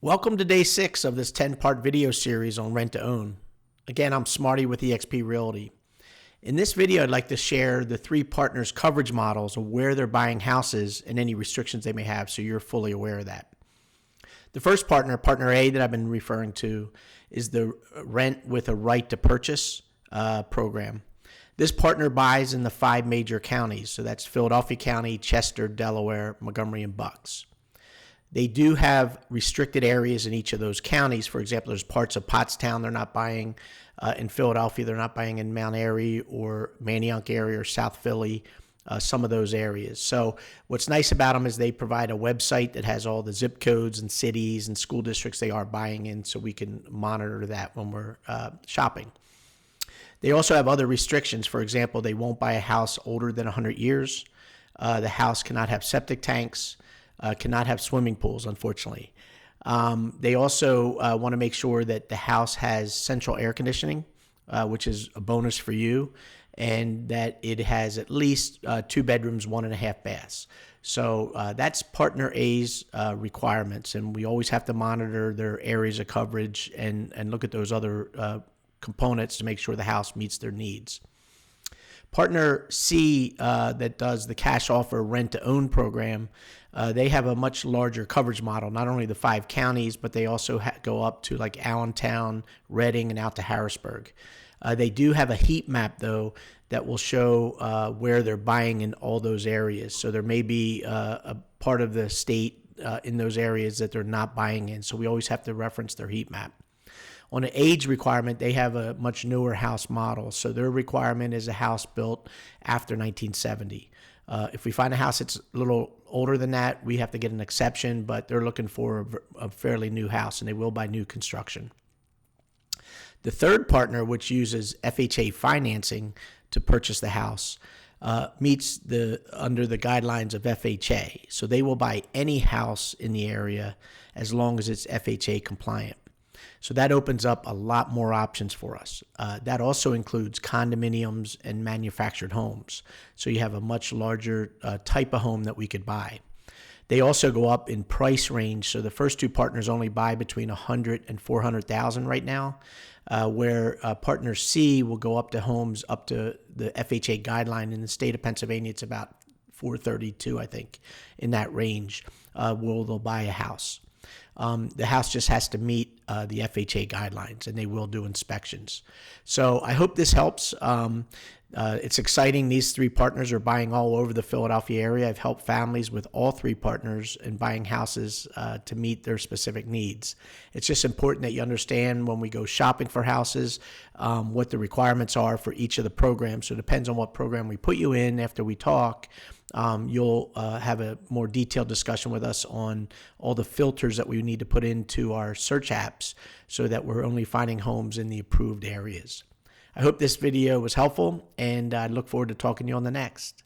Welcome to day 6 of this 10-part video series on rent to own. Again, I'm Smarty with eXp Realty. In this video, I'd like to share the 3 partners' coverage models of where they're buying houses and any restrictions they may have, so you're fully aware of that. The first partner, Partner A, that I've been referring to, is the Rent with a Right to Purchase program. This partner buys in the 5 major counties, so that's Philadelphia County, Chester, Delaware, Montgomery, and Bucks. They do have restricted areas in each of those counties. For example, there's parts of Pottstown they're not buying. In Philadelphia, they're not buying in Mount Airy or Manayunk area or South Philly, some of those areas. So what's nice about them is they provide a website that has all the zip codes and cities and school districts they are buying in, so we can monitor that when we're shopping. They also have other restrictions. For example, they won't buy a house older than 100 years. The house cannot have septic tanks. Cannot have swimming pools, unfortunately. They also want to make sure that the house has central air conditioning, which is a bonus for you, and that it has at least 2 bedrooms, 1.5 baths. So that's Partner A's requirements, and we always have to monitor their areas of coverage and look at those other components to make sure the house meets their needs. Partner C that does the cash offer rent to own program, they have a much larger coverage model, not only the 5 counties, but they also go up to like Allentown, Reading, and out to Harrisburg. They do have a heat map, though, that will show where they're buying in all those areas. So there may be a part of the state in those areas that they're not buying in. So we always have to reference their heat map. On an age requirement, they have a much newer house model. So their requirement is a house built after 1970. If we find a house that's a little older than that, we have to get an exception, but they're looking for a fairly new house, and they will buy new construction. The third partner, which uses FHA financing to purchase the house, meets under the guidelines of FHA. So they will buy any house in the area as long as it's FHA compliant. So that opens up a lot more options for us. That also includes condominiums and manufactured homes. So you have a much larger type of home that we could buy. They also go up in price range. So the first 2 partners only buy between $100,000 and $400,000 right now, where Partner C will go up to homes up to the FHA guideline. In the state of Pennsylvania, it's about $432,000, I think, in that range, where they'll buy a house. The house just has to meet the FHA guidelines, and they will do inspections. So I hope this helps. It's exciting. These 3 partners are buying all over the Philadelphia area. I've helped families with all 3 partners in buying houses to meet their specific needs. It's just important that you understand when we go shopping for houses what the requirements are for each of the programs. So it depends on what program we put you in after we talk. You'll have a more detailed discussion with us on all the filters that we need to put into our search apps so that we're only finding homes in the approved areas. I hope this video was helpful, and I look forward to talking to you on the next.